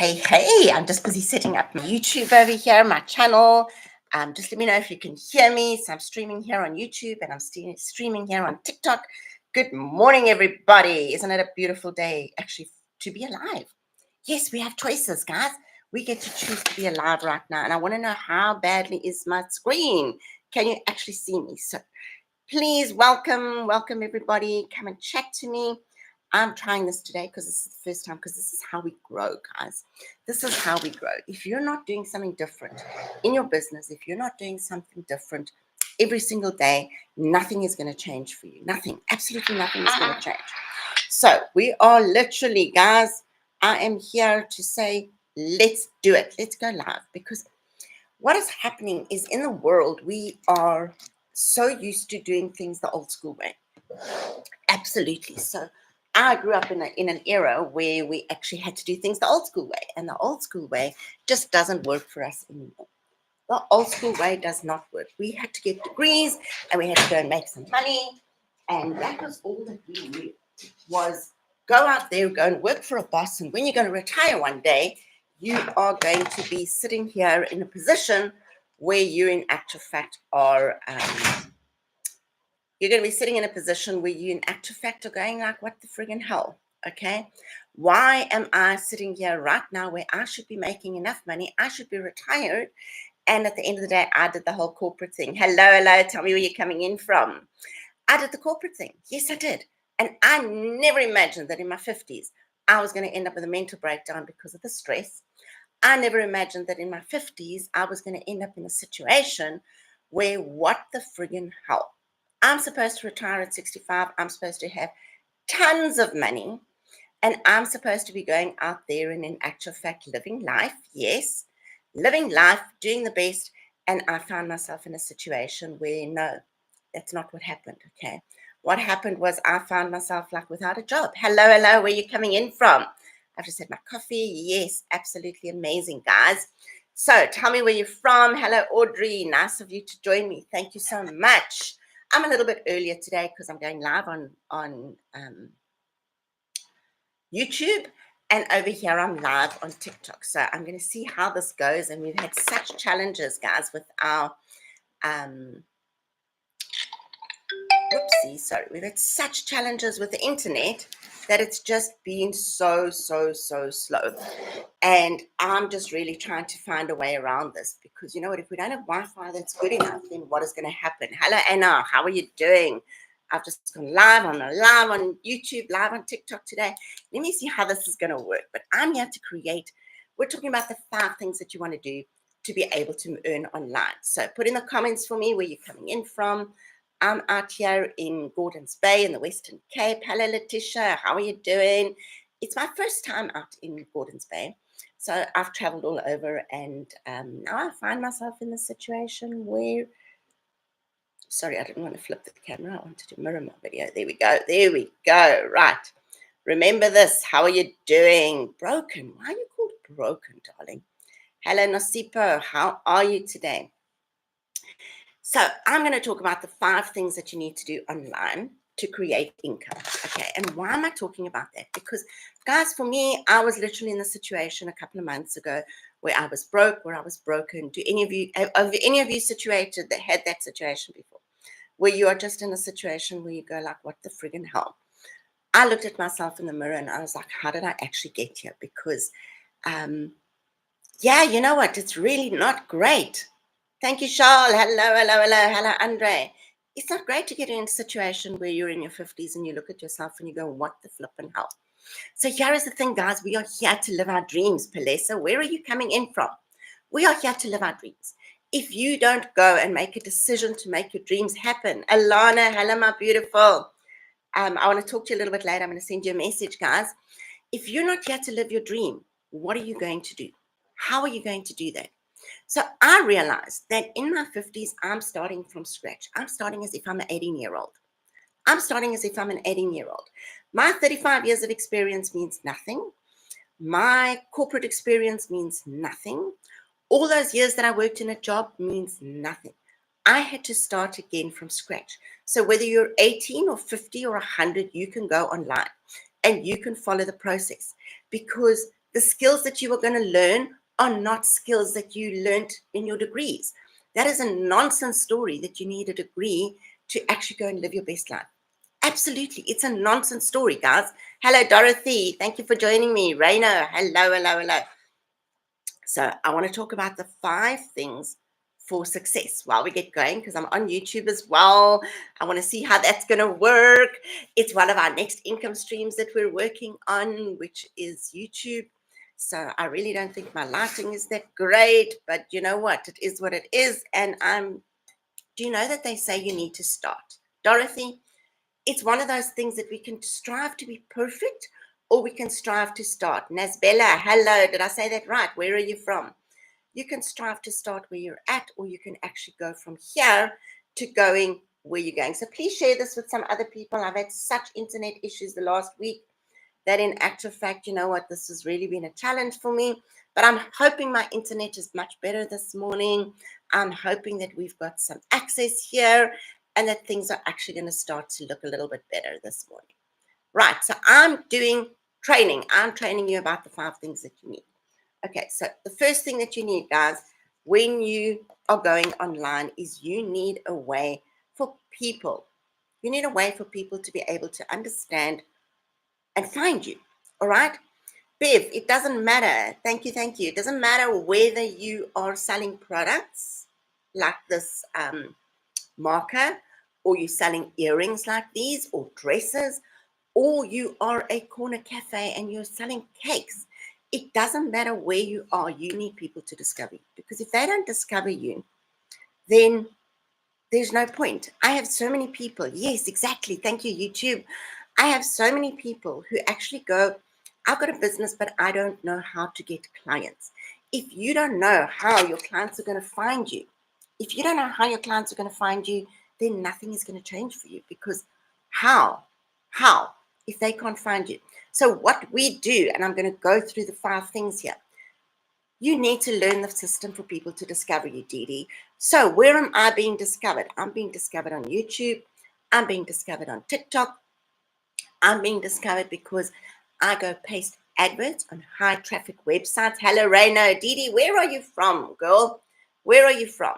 Hey, I'm just busy setting up my YouTube over here, my channel. Just let me know if you can hear me. So I'm streaming here on YouTube and I'm streaming here on TikTok. Good morning, everybody. Isn't it a beautiful day, actually, to be alive? Yes, we have choices, guys. We get to choose to be alive right now. And I want to know, how badly is my screen? Can you actually see me? So please welcome everybody. Come and chat to me. I'm trying this today because this is the first time, because this is how we grow, guys. This is how we grow. If you're not doing something different in your business, if you're not doing something different every single day, nothing is going to change for you. Nothing, absolutely nothing is going to change. So we are literally, guys, I am here to say, let's do it. Let's go live, because what is happening is, in the world, we are so used to doing things the old school way. Absolutely. So I grew up in an era where we actually had to do things the old school way, and the old school way just doesn't work for us anymore. The old school way does not work. We had to get degrees and we had to go and make some money, and that was all that we knew, was go out there, go and work for a boss, and when you're going to retire one day, you are going to be sitting here in a position where you, in actual fact, are you're going to be sitting in a position where you, in actual fact, are going like, what the friggin' hell? Okay, why am I sitting here right now where I should be making enough money? I should be retired. And at the end of the day, I did the whole corporate thing. Hello, tell me where you're coming in from. I did the corporate thing. Yes, I did. And I never imagined that in my 50s, I was going to end up with a mental breakdown because of the stress. I never imagined that in my 50s, I was going to end up in a situation where, what the friggin' hell? I'm supposed to retire at 65. I'm supposed to have tons of money. And I'm supposed to be going out there and, in actual fact, living life. Yes, living life, doing the best. And I found myself in a situation where, no, that's not what happened. Okay. What happened was, I found myself like without a job. Hello, where are you coming in from? I've just had my coffee. Yes, absolutely amazing, guys. So tell me where you're from. Hello, Audrey. Nice of you to join me. Thank you so much. I'm a little bit earlier today because I'm going live on YouTube, and over here I'm live on TikTok. So I'm going to see how this goes. And we've had such challenges, guys, with our we've had such challenges with the internet that it's just been so slow. And I'm just really trying to find a way around this, because you know what, if we don't have Wi-Fi that's good enough, then what is going to happen? Hello, Anna, how are you doing? I've just gone live on YouTube, live on TikTok today. Let me see how this is going to work. But I'm here to create. We're talking about the 5 things that you want to do to be able to earn online. So put in the comments for me where you're coming in from. I'm out here in Gordons Bay in the Western Cape. Hello, Letitia. How are you doing? It's my first time out in Gordons Bay. So I've traveled all over, and now I find myself in the situation where, sorry, I didn't want to flip the camera. I wanted to mirror my video. There we go. Right. Remember this. How are you doing? Broken. Why are you called broken, darling? Hello, Nasipo. How are you today? So I'm going to talk about the 5 things that you need to do online to create income. Okay. And why am I talking about that? Because, guys, for me, I was literally in the situation a couple of months ago where I was broke, where I was broken. Do any of you situated that had that situation before, where you are just in a situation where you go like, what the friggin' hell? I looked at myself in the mirror and I was like, how did I actually get here? Because, yeah, you know what? It's really not great. Thank you, Charles. Hello, Andre. It's not great to get in a situation where you're in your 50s and you look at yourself and you go, what the flippin' hell? So here is the thing, guys. We are here to live our dreams, Palesa. Where are you coming in from? We are here to live our dreams. If you don't go and make a decision to make your dreams happen, Alana, hello, my beautiful. I want to talk to you a little bit later. I'm going to send you a message, guys. If you're not here to live your dream, what are you going to do? How are you going to do that? So I realized that in my 50s, I'm starting from scratch. I'm starting as if I'm an 18-year-old. I'm starting as if I'm an 18-year-old. My 35 years of experience means nothing. My corporate experience means nothing. All those years that I worked in a job means nothing. I had to start again from scratch. So whether you're 18 or 50 or 100, you can go online and you can follow the process, because The skills that you are going to learn are not skills that you learned in your degrees. That is a nonsense story that you need a degree to actually go and live your best life. Absolutely. It's a nonsense story, guys. Hello, Dorothy. Thank you for joining me. Raina, hello, hello, hello. So I want to talk about the 5 things for success while we get going, because I'm on YouTube as well. I want to see how that's going to work. It's one of our next income streams that we're working on, which is YouTube. So I really don't think my lighting is that great, but you know what? It is what it is. And do you know that they say you need to start? Dorothy, it's one of those things that we can strive to be perfect, or we can strive to start. Nasbella, hello. Did I say that right? Where are you from? You can strive to start where you're at, or you can actually go from here to going where you're going. So please share this with some other people. I've had such internet issues the last week that in actual fact, you know what, this has really been a challenge for me. But I'm hoping my internet is much better this morning. I'm hoping that we've got some access here and that things are actually going to start to look a little bit better this morning. Right, so I'm doing training. I'm training you about the 5 things that you need. Okay, so the first thing that you need, guys, when you are going online is you need a way for people. You need a way for people to be able to understand and find you. All right? Bev, it doesn't matter. Thank you, thank you. It doesn't matter whether you are selling products like this marker, or you're selling earrings like these, or dresses, or you are a corner cafe and you're selling cakes. It doesn't matter where you are, you need people to discover you. Because if they don't discover you, then there's no point. I have so many people. Yes, exactly. Thank you, YouTube. I have so many people who actually go, I've got a business, but I don't know how to get clients. If you don't know how your clients are going to find you, if you don't know how your clients are going to find you, then nothing is going to change for you. Because how, if they can't find you? So what we do, and I'm going to go through the 5 things here. You need to learn the system for people to discover you, Dee. So where am I being discovered? I'm being discovered on YouTube. I'm being discovered on TikTok. I'm being discovered because I go paste adverts on high traffic websites. Hello, Raina. Dee, where are you from, girl? Where are you from?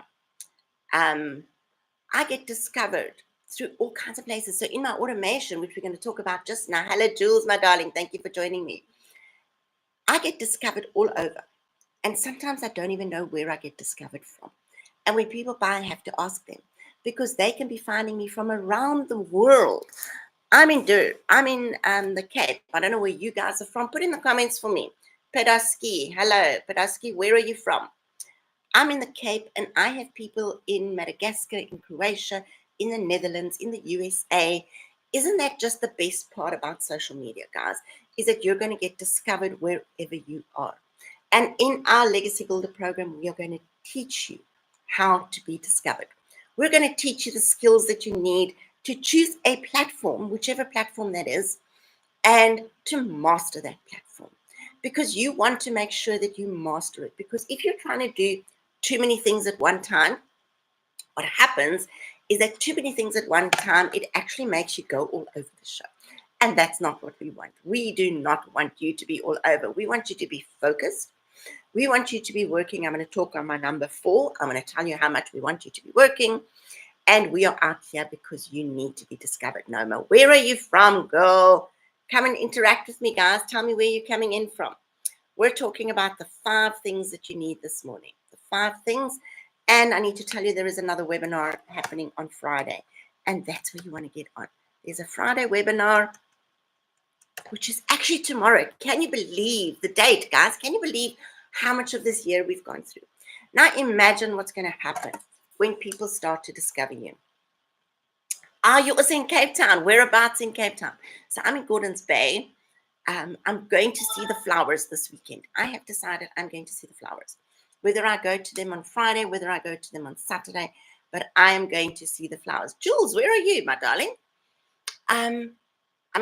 I get discovered through all kinds of places. So in my automation, which we're going to talk about just now, hello, Jules, my darling. Thank you for joining me. I get discovered all over. And sometimes I don't even know where I get discovered from. And when people buy, I have to ask them, because they can be finding me from around the world. I'm in the Cape. I don't know where you guys are from. Put in the comments for me. Pedasky, hello. Pedasky, where are you from? I'm in the Cape, and I have people in Madagascar, in Croatia, in the Netherlands, in the USA. Isn't that just the best part about social media, guys? Is that you're going to get discovered wherever you are. And in our Legacy Builder program, we are going to teach you how to be discovered. We're going to teach you the skills that you need to choose a platform, whichever platform that is, and to master that platform. Because you want to make sure that you master it. Because if you're trying to do too many things at one time, what happens is that too many things at one time, it actually makes you go all over the show. And that's not what we want. We do not want you to be all over. We want you to be focused. We want you to be working. I'm going to talk on my number 4. I'm going to tell you how much we want you to be working. And we are out here because you need to be discovered. Noma, where are you from, girl? Come and interact with me, guys. Tell me where you're coming in from. We're talking about the 5 things that you need this morning. The 5 things. And I need to tell you there is another webinar happening on Friday. And that's where you want to get on. There's a Friday webinar, which is actually tomorrow. Can you believe the date, guys? Can you believe how much of this year we've gone through? Now imagine what's going to happen when people start to discover you. Are you also in Cape Town? Whereabouts in Cape Town? So I'm in Gordons Bay. I'm going to see the flowers this weekend. I have decided I'm going to see the flowers. Whether I go to them on Friday, whether I go to them on Saturday, but I am going to see the flowers. Jules, where are you, my darling? I'm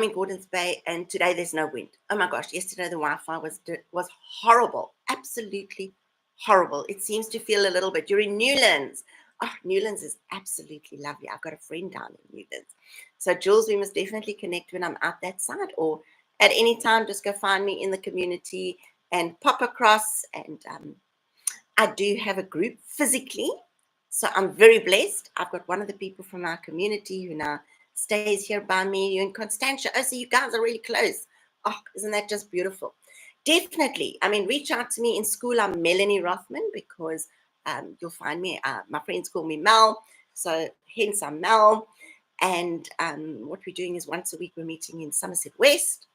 in Gordons Bay, and today there's no wind. Oh my gosh, yesterday the Wi-Fi was horrible, absolutely horrible. It seems to feel a little bit. You're in Newlands. Oh, Newlands is absolutely lovely. I've got a friend down in Newlands. So Jules, we must definitely connect when I'm out that side, or at any time, just go find me in the community and pop across. And I do have a group physically, so I'm very blessed. I've got one of the people from our community who now stays here by me. You in Constantia. Oh, so you guys are really close. Oh, isn't that just beautiful? Definitely. I mean, reach out to me. In school, I'm Melanie Rothman, because you'll find me. My friends call me Mel, so hence I'm Mel. And what we're doing is once a week we're meeting in Somerset West.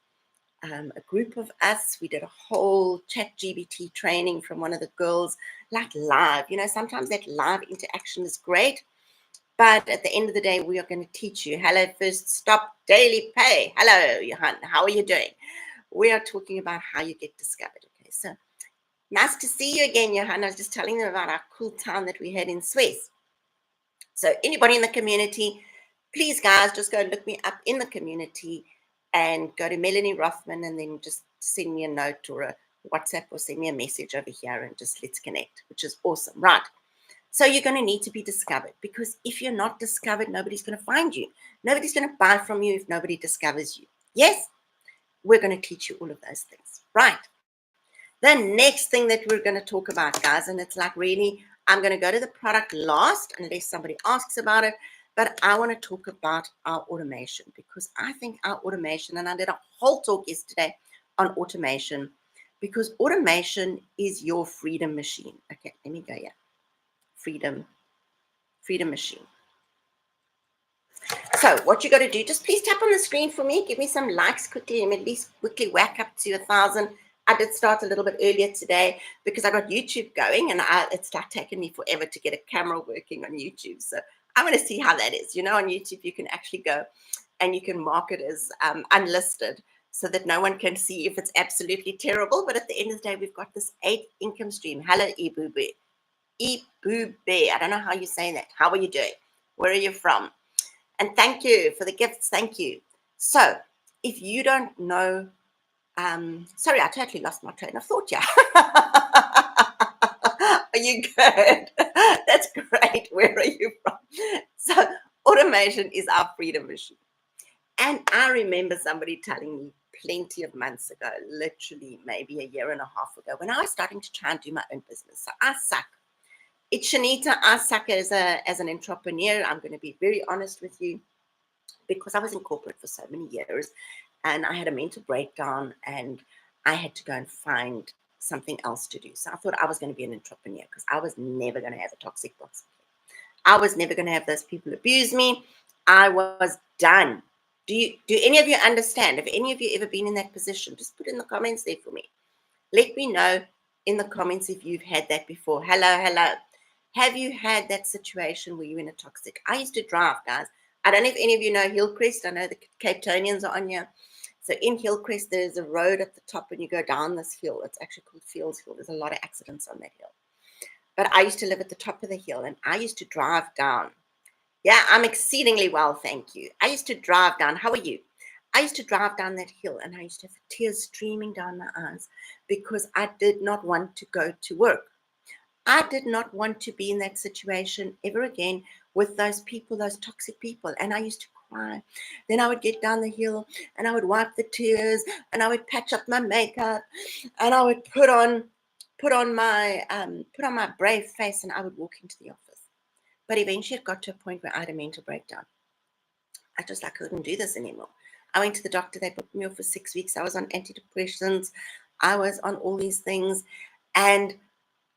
A group of us. We did a whole ChatGPT training from one of the girls, like live. You know, sometimes that live interaction is great, but at the end of the day, we are going to teach you. Hello, First Stop Daily Pay. Hello, Johan. How are you doing? We are talking about how you get discovered. Okay, so nice to see you again, Johan. I was just telling them about our cool time that we had in Suez. So anybody in the community, please, guys, just go look me up in the community and go to Melanie Rothman, and then just send me a note or a WhatsApp, or send me a message over here, and just let's connect, which is awesome. Right. So you're going to need to be discovered, because if you're not discovered, nobody's going to find you. Nobody's going to buy from you if nobody discovers you. Yes, we're going to teach you all of those things. Right. The next thing that we're going to talk about, guys, and it's like really, I'm going to go to the product last unless somebody asks about it, but I want to talk about our automation, because I think our automation, and I did a whole talk yesterday on automation, because automation is your freedom machine. Okay, let me go here. Freedom machine. So what you got to do, just please tap on the screen for me. Give me some likes quickly, and at least quickly whack up to 1,000. I did start a little bit earlier today because I got YouTube going, and it's taken me forever to get a camera working on YouTube. So I want to see how that is. You know, on YouTube, you can actually go and you can mark it as unlisted, so that no one can see if it's absolutely terrible. But at the end of the day, we've got this 8th income stream. Hello, Ibube. Ibube. I don't know how you say that. How are you doing? Where are you from? And thank you for the gifts. Thank you. So if you don't know, sorry, I totally lost my train of thought. Yeah. Are you good? That's great. Where are you from? So automation is our freedom machine. And I remember somebody telling me plenty of months ago, literally maybe a year and a half ago, when I was starting to try and do my own business. So I suck. It's Shanita. I suck as an entrepreneur. I'm going to be very honest with you, because I was in corporate for so many years, and I had a mental breakdown, and I had to go and find something else to do. So I thought I was going to be an entrepreneur, because I was never going to have a toxic boss. I was never going to have those people abuse me. I was done. Do any of you understand? Have any of you ever been in that position? Just put in the comments there for me. Let me know in the comments if you've had that before. Hello. Have you had that situation where you're in a toxic? I used to drive, guys. I don't know if any of you know Hillcrest. I know the Cape Townians are on here. So in Hillcrest, there's a road at the top and you go down this hill. It's actually called Fields Hill. There's a lot of accidents on that hill. But I used to live at the top of the hill, and I used to drive down. Yeah, I'm exceedingly well, thank you. I used to drive down. How are you? I used to drive down that hill, and I used to have tears streaming down my eyes, because I did not want to go to work. I did not want to be in that situation ever again with those people, those toxic people. And I used to cry. Then I would get down the hill and I would wipe the tears, and I would patch up my makeup, and I would put on my brave face, and I would walk into the office. But eventually it got to a point where I had a mental breakdown. I just couldn't do this anymore. I went to the doctor. They put me off for 6 weeks. I was on antidepressants. I was on all these things. And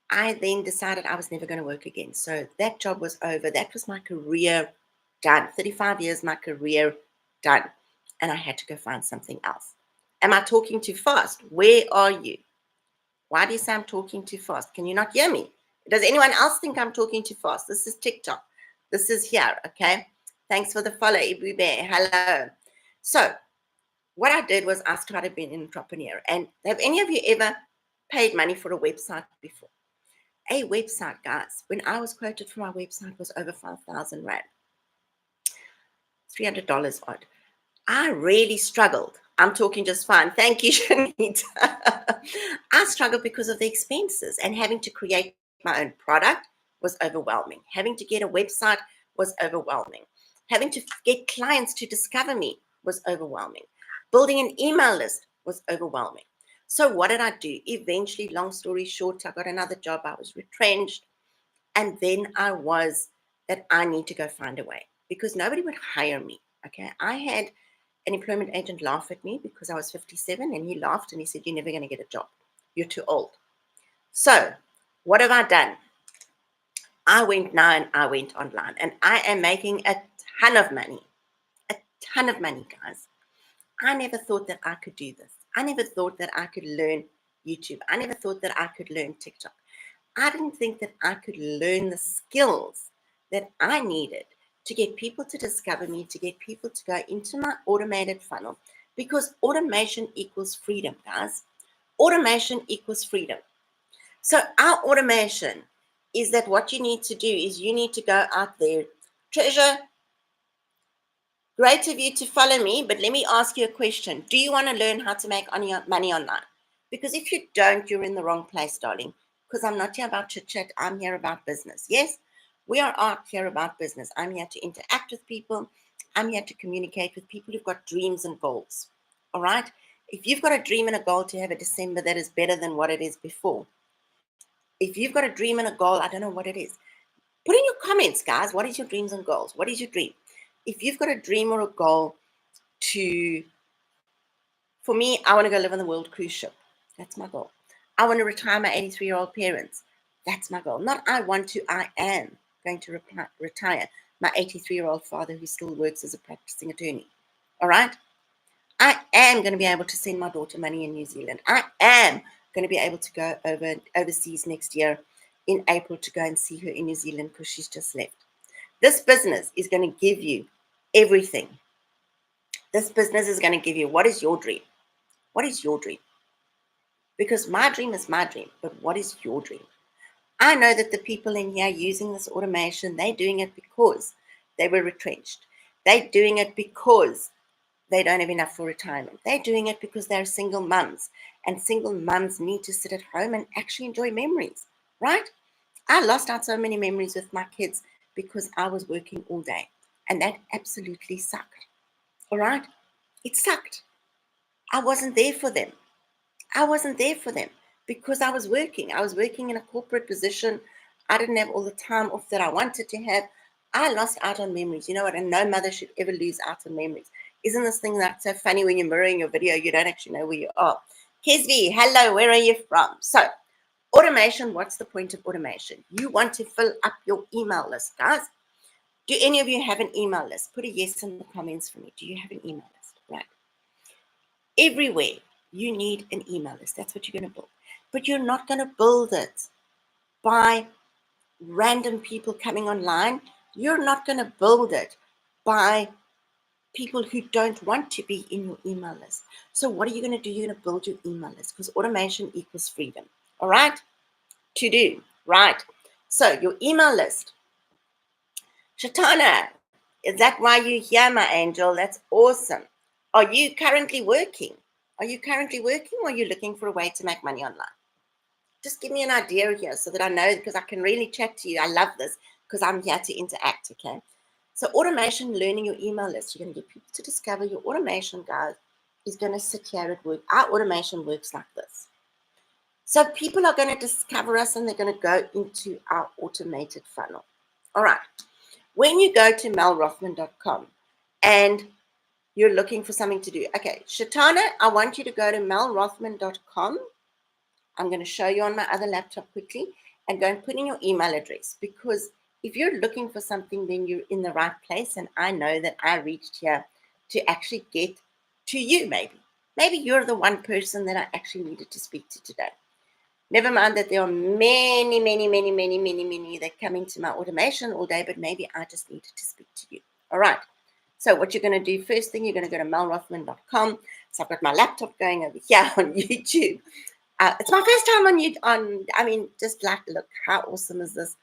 I then decided I was never going to work again. So that job was over. That was my career done. 35 years, my career done. And I had to go find something else. Am I talking too fast? Where are you? Why do you say I'm talking too fast? Can you not hear me? Does anyone else think I'm talking too fast? This is TikTok. This is here, okay? Thanks for the follow, Ibu Bear. Hello. So what I did was I started being an entrepreneur. And have any of you ever paid money for a website before? A website, guys, when I was quoted for my website, was over 5,000 Rand. $300 odd. I really struggled. I'm talking just fine. Thank you, Shanita. I struggled because of the expenses, and having to create my own product was overwhelming. Having to get a website was overwhelming. Having to get clients to discover me was overwhelming. Building an email list was overwhelming. So what did I do? Eventually, long story short, I got another job. I was retrenched. And then I need to go find a way because nobody would hire me. Okay. I had an employment agent laugh at me because I was 57, and he laughed and he said, "You're never going to get a job. You're too old." So what have I done? I went online, and I am making a ton of money. A ton of money, guys. I never thought that I could do this. I never thought that I could learn YouTube. I never thought that I could learn TikTok. I didn't think that I could learn the skills that I needed to get people to discover me, to get people to go into my automated funnel, because automation equals freedom, guys. Automation equals freedom. So our automation is that what you need to do is you need to go out there. Treasure, great of you to follow me, but let me ask you a question. Do you want to learn how to make money online? Because if you don't, you're in the wrong place, darling. Because I'm not here about chit chat. I'm here about business. Yes, we are out here about business. I'm here to interact with people. I'm here to communicate with people who've got dreams and goals. All right. If you've got a dream and a goal to have a December that is better than what it is before, if you've got a dream and a goal, I don't know what it is. Put in your comments, guys. What is your dreams and goals? What is your dream? If you've got a dream or a goal for me, I want to go live on the world cruise ship. That's my goal. I want to retire my 83-year-old parents. That's my goal. Not I want to, I am going to retire my 83-year-old father who still works as a practicing attorney. All right? I am going to be able to send my daughter money in New Zealand. I am going to be able to go overseas next year in April to go and see her in New Zealand because she's just left. This business is going to give you everything. This business is going to give you, what is your dream? What is your dream? Because my dream is my dream, but what is your dream? I know that the people in here using this automation, they're doing it because they were retrenched. They're doing it because they don't have enough for retirement. They're doing it because they're single mums, and single mums need to sit at home and actually enjoy memories, right? I lost out so many memories with my kids because I was working all day, and that absolutely sucked. All right? It sucked. I wasn't there for them. I wasn't there for them because I was working. I was working in a corporate position. I didn't have all the time off that I wanted to have. I lost out on memories. You know what? And no mother should ever lose out on memories. Isn't this thing that's so funny when you're mirroring your video, you don't actually know where you are? Kesvi, hello, where are you from? So, automation, what's the point of automation? You want to fill up your email list, guys. Do any of you have an email list? Put a yes in the comments for me. Do you have an email list? Right. Everywhere you need an email list. That's what you're going to build. But you're not going to build it by random people coming online. You're not going to build it by people who don't want to be in your email list. So what are you going to do? You're going to build your email list because automation equals freedom. All right? To do. Right. So your email list. Shatana, is that why you're here, my angel? That's awesome. Are you currently working? Are you currently working, or are you looking for a way to make money online? Just give me an idea here so that I know, because I can really chat to you. I love this because I'm here to interact, okay? So automation, learning your email list. You're going to get people to discover your automation, guys, is going to sit here at work. Our automation works like this. So people are going to discover us and they're going to go into our automated funnel. All right. When you go to melrothman.com and you're looking for something to do. Okay, Shatana, I want you to go to melrothman.com. I'm going to show you on my other laptop quickly and go and put in your email address, because if you're looking for something, then you're in the right place. And I know that I reached here to actually get to you. Maybe you're the one person that I actually needed to speak to today. Never mind that there are many that come into my automation all day, but maybe I just needed to speak to you. All right. So what you're going to do, first thing, you're going to go to melrothman.com. So I've got my laptop going over here on YouTube. It's my first time on YouTube. Just like, look, how awesome is this?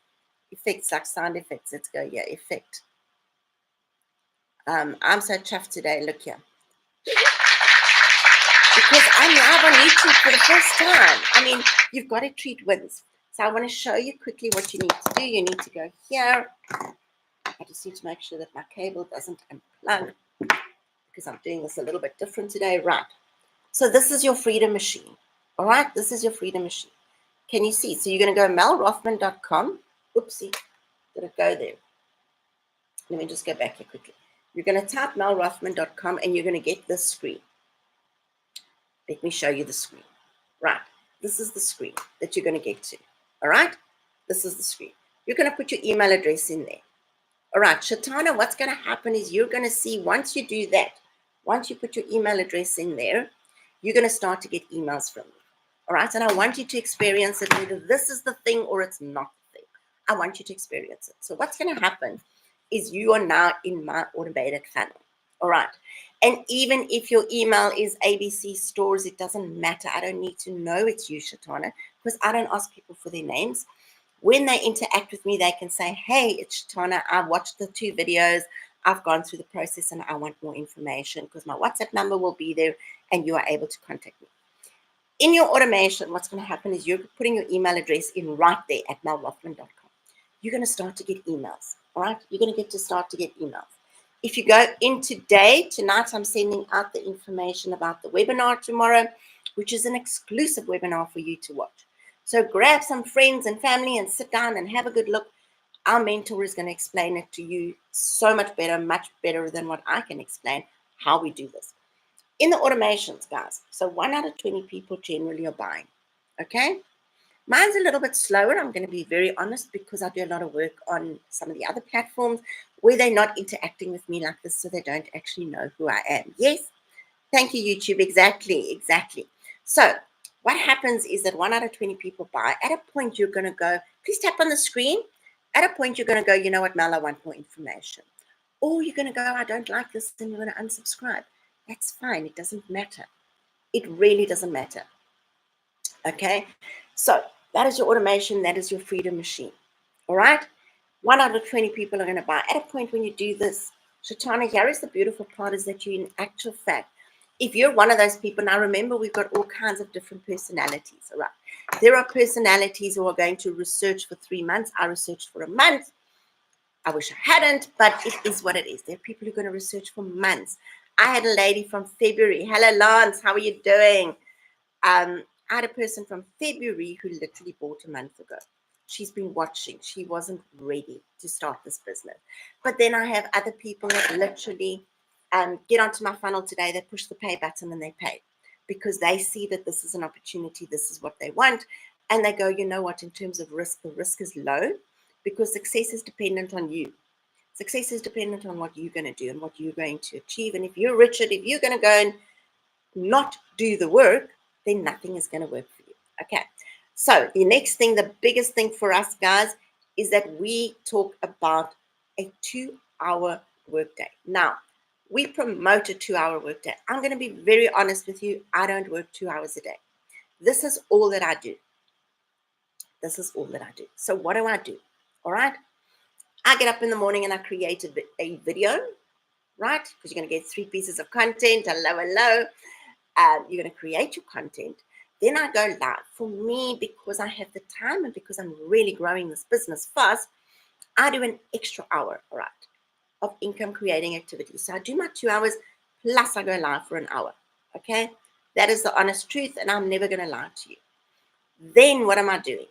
Effects, like sound effects. Let's go here, effect. I'm so chuffed today. Look here. Because I'm live on YouTube for the first time. You've got to treat wins. So I want to show you quickly what you need to do. You need to go here. I just need to make sure that my cable doesn't unplug, because I'm doing this a little bit different today. Right. So this is your freedom machine. All right, this is your freedom machine. Can you see? So you're going to go melrothman.com. Oopsie, did it go there? Let me just go back here quickly. You're going to type melrothman.com and you're going to get this screen. Let me show you the screen. Right, this is the screen that you're going to get to. All right, this is the screen. You're going to put your email address in there. All right, Shatana, what's going to happen is you're going to see once you do that, once you put your email address in there, you're going to start to get emails from me. All right, and I want you to experience it, whether this is the thing or it's not the thing. I want you to experience it. So what's going to happen is you are now in my automated funnel. All right. And even if your email is ABC Stores, it doesn't matter. I don't need to know it's you, Shatana, because I don't ask people for their names. When they interact with me, they can say, hey, it's Shatana. I watched the 2 videos. I've gone through the process and I want more information, because my WhatsApp number will be there and you are able to contact me. In your automation, what's going to happen is you're putting your email address in right there at melrothman.com. You're going to start to get emails. All right. You're going to start to get emails. If you go in today, tonight, I'm sending out the information about the webinar tomorrow, which is an exclusive webinar for you to watch. So grab some friends and family and sit down and have a good look. Our mentor is going to explain it to you so much better than what I can explain how we do this. In the automations, guys, so 1 out of 20 people generally are buying. Okay. Mine's a little bit slower. I'm going to be very honest, because I do a lot of work on some of the other platforms where they're not interacting with me like this, so they don't actually know who I am. Yes? Thank you, YouTube. Exactly. So what happens is that 1 out of 20 people buy. At a point, you're going to go, please tap on the screen. At a point, you're going to go, you know what, Mel, I want more information. Or you're going to go, I don't like this, and you're going to unsubscribe. That's fine. It doesn't matter. It really doesn't matter. Okay? So that is your automation. That is your freedom machine. All right? 1 out of 20 people are going to buy. At a point when you do this, Shatana, here is the beautiful part, is that you, in actual fact, if you're one of those people, now remember, we've got all kinds of different personalities. All right? There are personalities who are going to research for 3 months. I researched for a month. I wish I hadn't, but it is what it is. There are people who are going to research for months. I had a lady from February. Hello, Lance. How are you doing? I had a person from February who literally bought a month ago. She's been watching. She wasn't ready to start this business. But then I have other people that literally get onto my funnel today. They push the pay button and they pay, because they see that this is an opportunity. This is what they want. And they go, you know what, in terms of risk, the risk is low, because success is dependent on you. Success is dependent on what you're going to do and what you're going to achieve. And if you're Richard, if you're going to go and not do the work, then nothing is going to work for you. Okay. So the next thing, the biggest thing for us, guys, is that we talk about a 2-hour workday. Now, we promote a 2-hour workday. I'm going to be very honest with you. I don't work 2 hours a day. This is all that I do. So what do I do? All right. I get up in the morning and I create a video, right? Because you're going to get 3 pieces of content. Hello. You're going to create your content. Then I go live. For me, because I have the time and because I'm really growing this business fast, I do an extra hour, all right, of income creating activities. So I do my 2 hours plus I go live for an hour. Okay. That is the honest truth, and I'm never going to lie to you. Then what am I doing?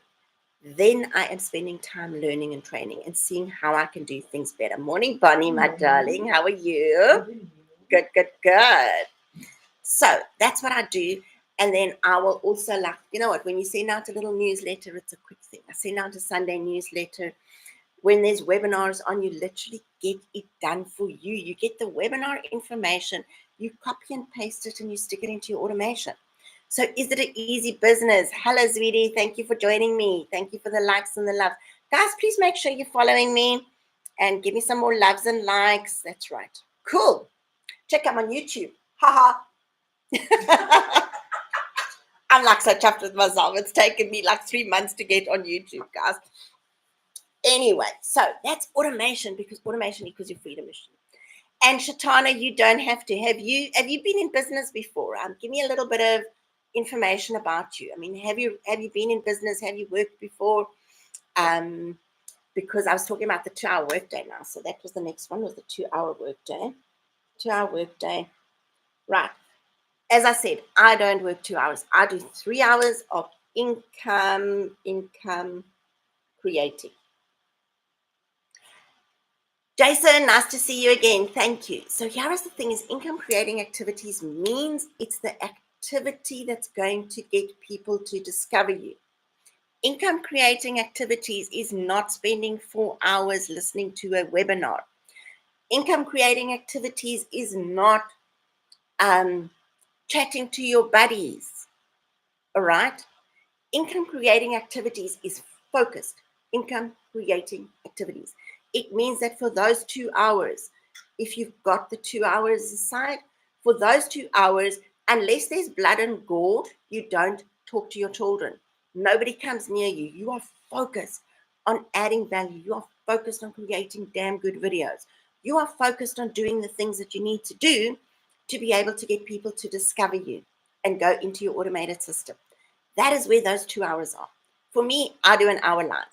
Then I am spending time learning and training and seeing how I can do things better. Morning, Bonnie, my darling. How are you? Good. So that's what I do. And then I will also, like, you know what, when you send out a little newsletter, it's a quick thing. I send out a Sunday newsletter. When there's webinars on, you literally get it done for you. You get the webinar information, you copy and paste it, and you stick it into your automation. So is it an easy business? Hello, sweetie. Thank you for joining me. Thank you for the likes and the love. Guys, please make sure you're following me and give me some more loves and likes. That's right. Cool. Check out on YouTube. Haha. I'm like so chuffed with myself. It's taken me like 3 months to get on YouTube, guys. Anyway, so that's automation, because automation equals your freedom machine. And Shatana, you don't have to. Have you been in business before? Give me a little bit of information about you. I mean, have you been in business? Have you worked before? Because I was talking about the 2-hour workday now. So that was the next one, was the 2-hour workday. 2-hour workday. Right. As I said, I don't work 2 hours. I do 3 hours of income creating. Jason, nice to see you again. Thank you. So here is the thing is income creating activities means it's the activity that's going to get people to discover you. Income creating activities is not spending 4 hours listening to a webinar. Income creating activities is not chatting to your buddies. All right. Income creating activities is focused income creating activities. It means that for those 2 hours, if you've got the 2 hours aside, for those 2 hours, unless there's blood and gore, you don't talk to your children. Nobody comes near you. You are focused on adding value. You are focused on creating damn good videos. You are focused on doing the things that you need to do to be able to get people to discover you and go into your automated system. That is where those 2 hours are. For me, I do an hour live.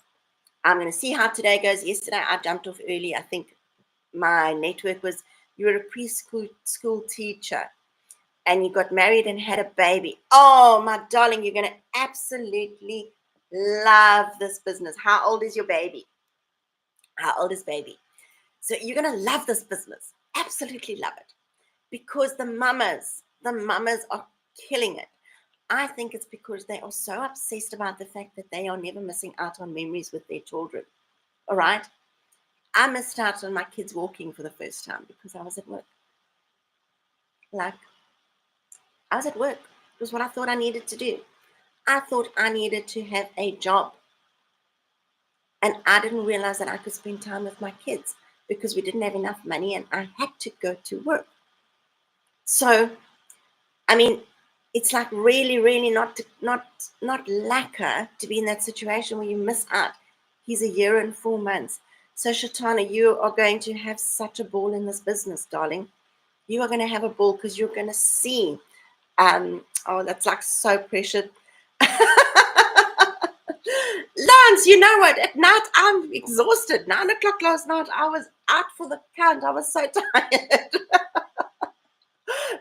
I'm going to see how today goes. Yesterday, I jumped off early. I think my network was, you were a preschool teacher and you got married and had a baby. Oh, my darling, you're going to absolutely love this business. How old is your baby? How old is baby? So you're going to love this business. Absolutely love it. Because the mamas are killing it. I think it's because they are so obsessed about the fact that they are never missing out on memories with their children. All right. I missed out on my kids walking for the first time because I was at work. Like, I was at work. It was what I thought I needed to do. I thought I needed to have a job. And I didn't realize that I could spend time with my kids because we didn't have enough money and I had to go to work. So, I mean, it's like really not lacquer to be in that situation where you miss out. He's a year and 4 months. So Shatana, you are going to have such a ball in this business, darling. You are going to have a ball because you're going to see. Oh, that's like so precious. Lance, you know what? At night, I'm exhausted. 9 o'clock last night, I was out for the count. I was so tired.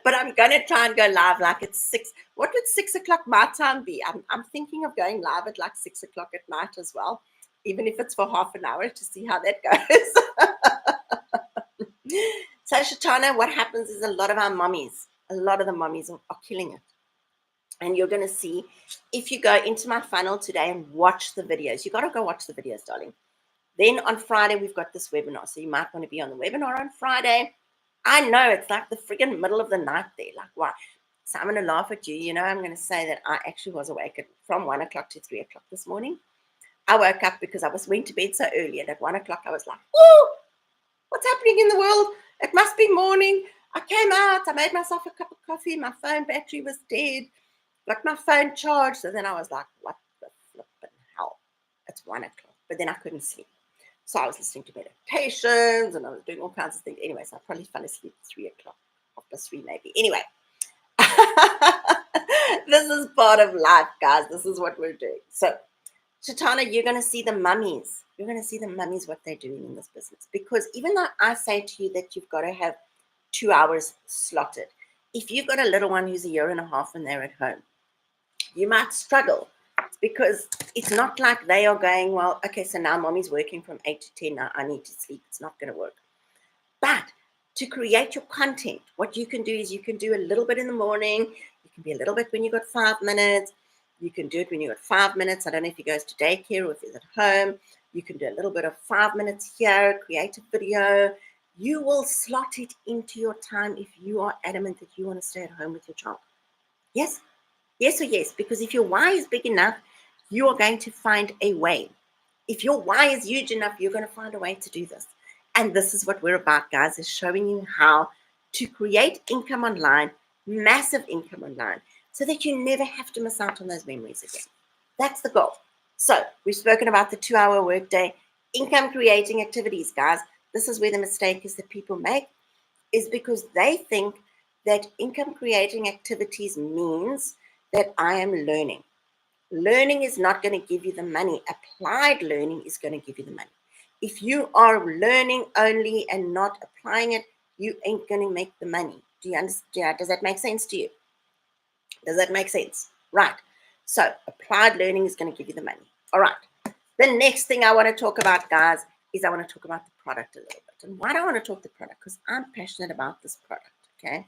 But I'm going to try and go live like at 6. What would 6 o'clock my time be? I'm thinking of going live at like 6 o'clock at night as well, even if it's for half an hour to see how that goes. So, Shatana, what happens is a lot of the mummies are killing it. And you're going to see if you go into my funnel today and watch the videos. You got to go watch the videos, darling. Then on Friday, we've got this webinar. So you might want to be on the webinar on Friday. I know it's like the friggin' middle of the night there. Like, why? So I'm going to laugh at you. You know, I'm going to say that I actually was awake from 1 o'clock to 3 o'clock this morning. I woke up because I went to bed so early. And at 1 o'clock, I was like, whoa, what's happening in the world? It must be morning. I came out. I made myself a cup of coffee. My phone battery was dead. Got my phone charged. So then I was like, what the flippin' hell? It's 1 o'clock. But then I couldn't sleep. So I was listening to meditations and I was doing all kinds of things. Anyway, so I probably fell asleep at 3 o'clock, after 3 maybe. Anyway, this is part of life, guys. This is what we're doing. So, Shatana, you're going to see the mummies. You're going to see the mummies, what they're doing in this business. Because even though I say to you that you've got to have 2 hours slotted, if you've got a little one who's a year and a half and they're at home, you might struggle. Because it's not like they are going, well, okay, so now mommy's working from 8 to 10. Now I need to sleep. It's not going to work. But to create your content, what you can do is you can do a little bit in the morning. You can be a little bit when you've got 5 minutes. You can do it when you've got 5 minutes. I don't know if he goes to daycare or if he's at home. You can do a little bit of 5 minutes here, create a video. You will slot it into your time if you are adamant that you want to stay at home with your child. Yes? Yes or yes? Because if your why is big enough, you are going to find a way. If your why is huge enough, you're going to find a way to do this. And this is what we're about, guys, is showing you how to create income online, massive income online, so that you never have to miss out on those memories again. That's the goal. So we've spoken about the 2-hour workday, income creating activities, guys. This is where the mistake is that people make, is because they think that income creating activities means that I am learning. Learning is not going to give you the money. Applied learning is going to give you the money. If you are learning only and not applying it, you ain't going to make the money. Do you understand? Does that make sense to you? Does that make sense? Right. So applied learning is going to give you the money. All right. The next thing I want to talk about, guys, is I want to talk about the product a little bit. And why do I want to talk the product? Because I'm passionate about this product, okay?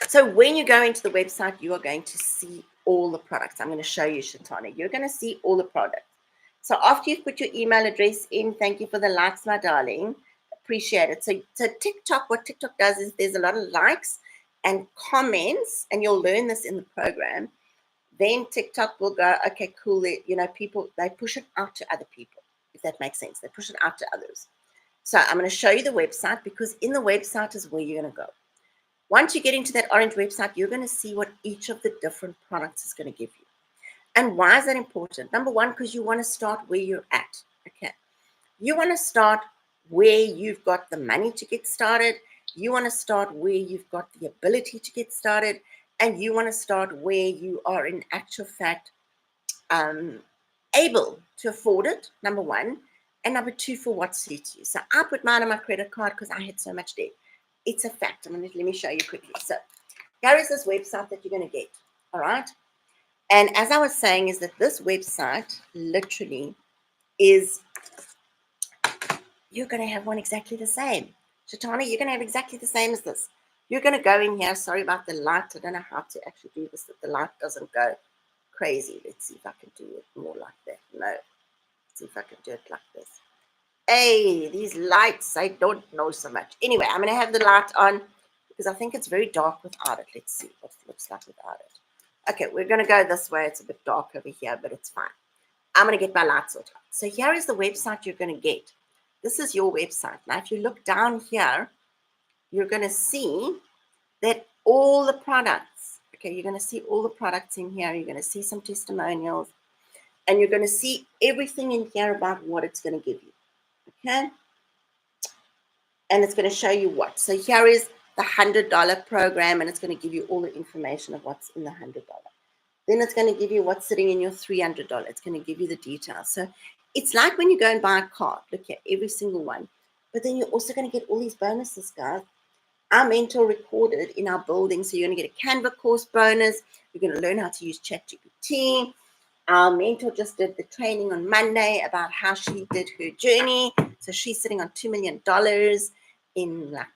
So when you go into the website, you are going to see all the products. I'm going to show you, Shatana. You're going to see all the products. So after you've put your email address in, thank you for the likes, my darling. Appreciate it. So TikTok, what TikTok does is there's a lot of likes and comments, and you'll learn this in the program. Then TikTok will go, okay, cool. People, they push it out to other people, if that makes sense. They push it out to others. So I'm going to show you the website, because in the website is where you're going to go. Once you get into that orange website, you're going to see what each of the different products is going to give you. And why is that important? Number one, because you want to start where you're at. Okay. You want to start where you've got the money to get started. You want to start where you've got the ability to get started. And you want to start where you are in actual fact able to afford it, number one. And number two, for what suits you. So I put mine on my credit card because I had so much debt. It's a fact. Let me show you quickly. So here is this website that you're going to get. All right. And as I was saying, is that this website literally is, you're going to have one exactly the same. Shatana, you're going to have exactly the same as this. You're going to go in here. Sorry about the light. I don't know how to actually do this, that the light doesn't go crazy. Let's see if I can do it more like that. No. Let's see if I can do it like this. Hey, these lights, I don't know so much. Anyway, I'm going to have the light on because I think it's very dark without it. Let's see what it looks like without it. Okay, we're going to go this way. It's a bit dark over here, but it's fine. I'm going to get my lights sorted out. So here is the website you're going to get. This is your website. Now, if you look down here, you're going to see that all the products, okay, you're going to see all the products in here. You're going to see some testimonials, and you're going to see everything in here about what it's going to give you. Okay, and it's going to show you what. So here is the $100 program, and it's going to give you all the information of what's in the $100. Then it's going to give you what's sitting in your $300. It's going to give you the details. So it's like when you go and buy a car. Look at every single one. But then you're also going to get all these bonuses, guys. Our mentor recorded in our building. So you're going to get a Canva course bonus. You're going to learn how to use ChatGPT. Our mentor just did the training on Monday about how she did her journey. So she's sitting on $2 million in like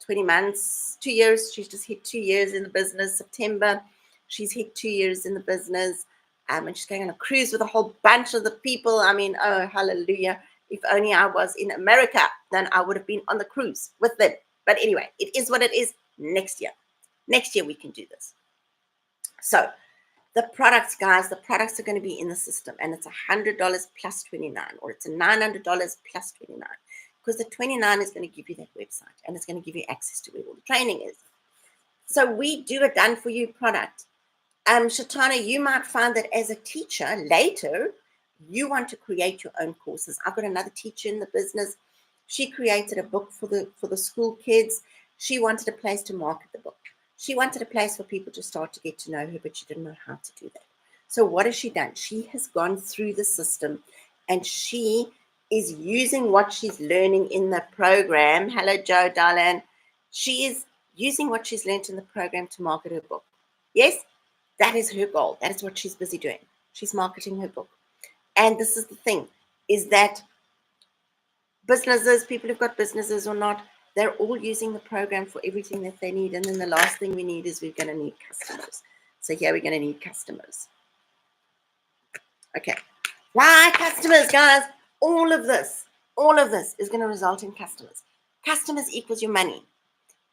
20 months, 2 years. She's just hit 2 years in the business. September, she's hit 2 years in the business. And she's going on a cruise with a whole bunch of the people. I mean, oh, hallelujah. If only I was in America, then I would have been on the cruise with them. But anyway, it is what it is. Next year we can do this. So the products, guys, the products are going to be in the system, and it's $100 plus $29, or it's a $900 plus $29, because the $29 is going to give you that website, and it's going to give you access to where all the training is. So we do a done-for-you product. Shatana, you might find that as a teacher later, you want to create your own courses. I've got another teacher in the business. She created a book for the school kids. She wanted a place to market the book. She wanted a place for people to start to get to know her, but she didn't know how to do that. So what has she done? She has gone through the system, and she is using what she's learning in the program. Hello, Joe, darling. She is using what she's learned in the program to market her book. Yes, that is her goal. That is what she's busy doing. She's marketing her book. And this is the thing, is that businesses, people who've got businesses or not, they're all using the program for everything that they need. And then the last thing we need is we're going to need customers. So here we're going to need customers. Okay. Why customers, guys? All of this is going to result in customers. Customers equals your money.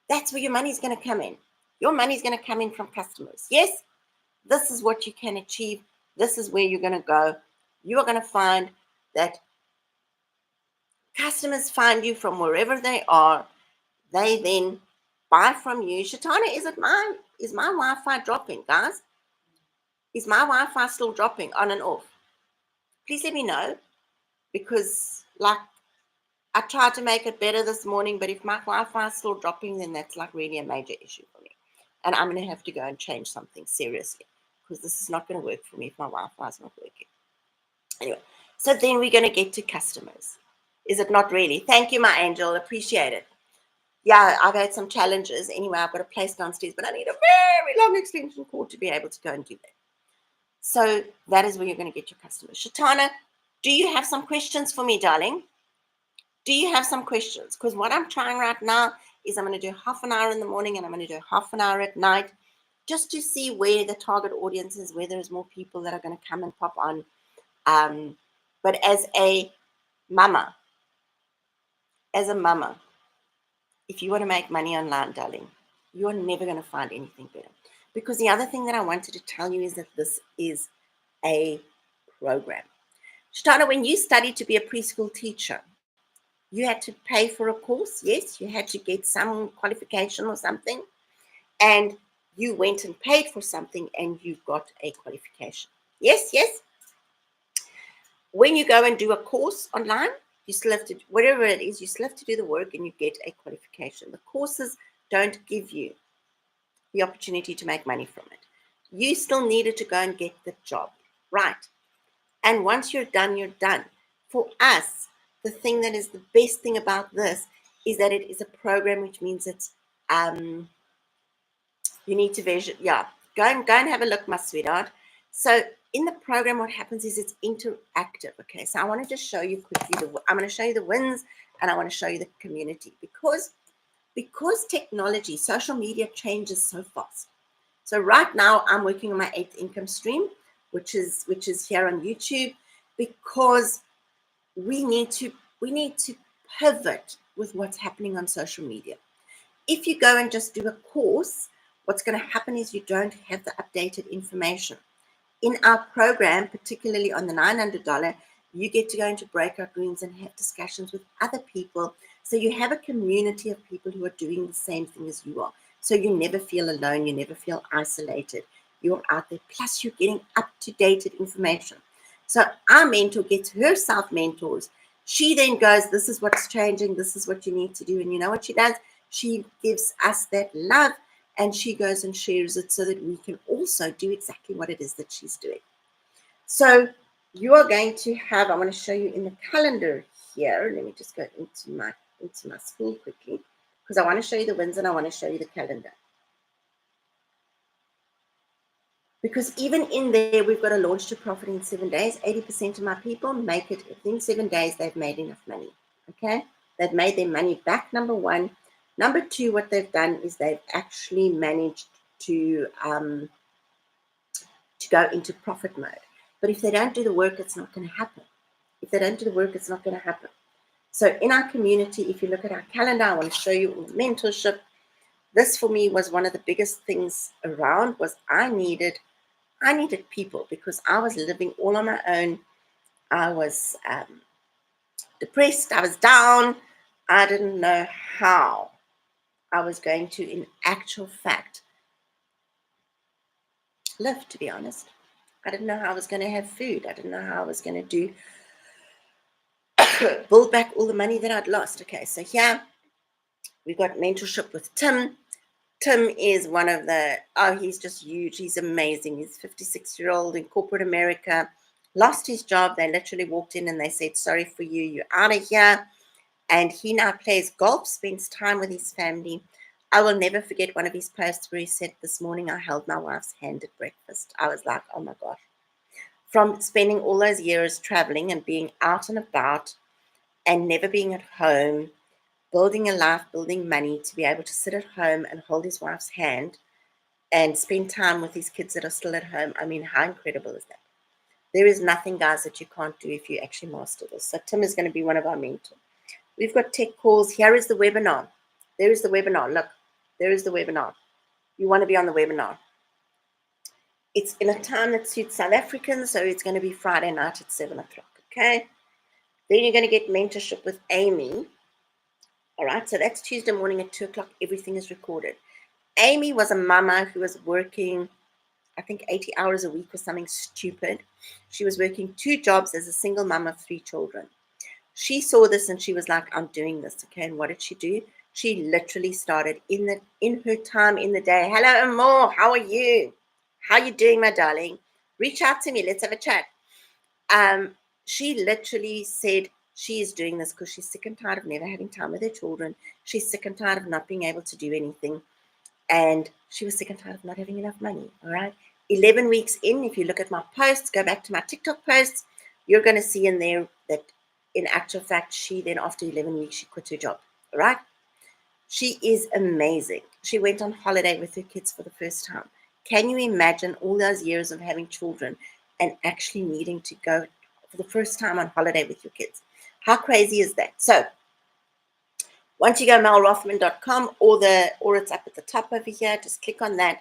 That's where your money is going to come in. Your money is going to come in from customers. Yes, this is what you can achieve. This is where you're going to go. You are going to find that customers find you from wherever they are. They then buy from you. Shatana, is my Wi-Fi dropping, guys? Is my Wi-Fi still dropping on and off? Please let me know, because like I tried to make it better this morning, but if my Wi-Fi is still dropping, then that's like really a major issue for me. And I'm going to have to go and change something seriously, because this is not going to work for me if my Wi-Fi is not working. Anyway, so then we're going to get to customers. Is it not really? Thank you, my angel. Appreciate it. yeah, I've had some challenges. Anyway, I've got a place downstairs, but I need a very long extension cord to be able to go and do that. So that is where you're going to get your customers. Shatana, do you have some questions for me, darling? Do you have some questions? Because what I'm trying right now is I'm going to do half an hour in the morning and I'm going to do half an hour at night, just to see where the target audience is, where there's more people that are going to come and pop on. But as a mama, if you want to make money online, darling, you're never going to find anything better. Because the other thing that I wanted to tell you is that this is a program. Shtana, when you studied to be a preschool teacher, you had to pay for a course. Yes, you had to get some qualification or something. And you went and paid for something and you got a qualification. Yes, yes. When you go and do a course online, you still have to, whatever it is, you still have to do the work and you get a qualification. The courses don't give you the opportunity to make money from it. You still needed to go and get the job, right? And once you're done, you're done. For us, the thing that is the best thing about this is that it is a program, which means it's you need to vision. Yeah, go and have a look, my sweetheart. So in the program, what happens is it's interactive. Okay, so I want to just show you quickly. I'm going to show you the wins, and I want to show you the community because technology, social media changes so fast. So right now, I'm working on my 8th income stream, which is here on YouTube, because we need to pivot with what's happening on social media. If you go and just do a course, what's going to happen is you don't have the updated information. In our program, particularly on the $900, you get to go into breakout rooms and have discussions with other people. So you have a community of people who are doing the same thing as you are. So you never feel alone. You never feel isolated. You're out there. Plus, you're getting up-to-date information. So our mentor gets herself mentors. She then goes, this is what's changing. This is what you need to do. And you know what she does? She gives us that love and she goes and shares it so that we can also do exactly what it is that she's doing. So you are going to have, I want to show you in the calendar here. Let me just go into my school quickly because I want to show you the wins and I want to show you the calendar. Because even in there, we've got a launch to profit in 7 days. 80% of my people make it within 7 days. They've made enough money. Okay, they've made their money back. Number one. Number two, what they've done is they've actually managed to go into profit mode. But if they don't do the work, it's not going to happen. If they don't do the work, it's not going to happen. So in our community, if you look at our calendar, I want to show you mentorship. This for me was one of the biggest things around. Was I needed people because I was living all on my own. I was depressed. I was down. I didn't know how I was going to, in actual fact, live, to be honest. I didn't know how I was going to have food. I didn't know how I was going to build back all the money that I'd lost. Okay, so here we got mentorship with Tim. Tim is one of the, he's just huge. He's amazing. He's 56-year-old in corporate America, lost his job. They literally walked in and they said, sorry for you, you're out of here. And he now plays golf, spends time with his family. I will never forget one of his posts where he said, this morning I held my wife's hand at breakfast. I was like, oh my gosh. From spending all those years traveling and being out and about and never being at home, building a life, building money, to be able to sit at home and hold his wife's hand and spend time with his kids that are still at home. I mean, how incredible is that? There is nothing, guys, that you can't do if you actually master this. So Tim is going to be one of our mentors. We've got tech calls. Here is the webinar. There is the webinar. Look, there is the webinar. You want to be on the webinar. It's in a time that suits South Africans, so it's going to be Friday night at 7 o'clock, okay? Then you're going to get mentorship with Amy. All right, so that's Tuesday morning at 2 o'clock. Everything is recorded. Amy was a mama who was working, I think, 80 hours a week or something stupid. She was working 2 jobs as a single mom of 3 children. She saw this and she was like, I'm doing this, okay? And what did she do? She literally started in her time in the day. Hello, Amor, how are you? How are you doing, my darling? Reach out to me. Let's have a chat. She literally said she is doing this because she's sick and tired of never having time with her children. She's sick and tired of not being able to do anything. And she was sick and tired of not having enough money. All right. 11 weeks in, if you look at my posts, go back to my TikTok posts, you're going to see in there that in actual fact, she then after 11 weeks, she quit her job. All right. She is amazing. She went on holiday with her kids for the first time. Can you imagine all those years of having children and actually needing to go for the first time on holiday with your kids? How crazy is that? So once you go melrothman.com, or it's up at the top over here, just click on that.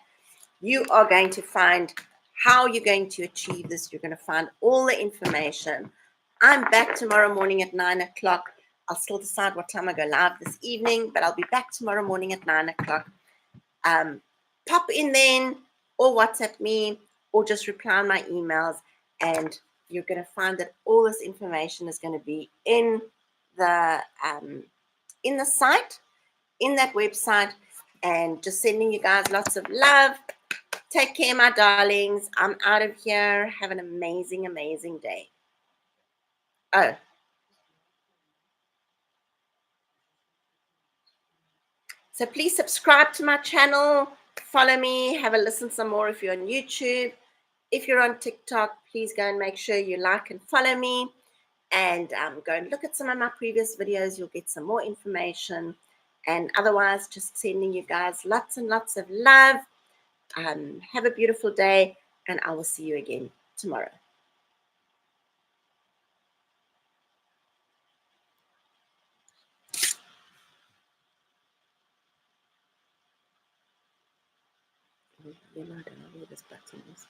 You are going to find how you're going to achieve this. You're going to find all the information. I'm back tomorrow morning at 9 o'clock. I'll still decide what time I go live this evening, but I'll be back tomorrow morning at 9 o'clock. Pop in then, or WhatsApp me, or just reply on my emails, and you're going to find that all this information is going to be in the site, in that website, and just sending you guys lots of love. Take care, my darlings. I'm out of here. Have an amazing, amazing day. Oh, so please subscribe to my channel. Follow me. Have a listen some more if you're on YouTube. If you're on TikTok, please go and make sure you like and follow me. And go and look at some of my previous videos. You'll get some more information. And otherwise, just sending you guys lots and lots of love. Have a beautiful day, and I will see you again tomorrow. I don't know where this button is.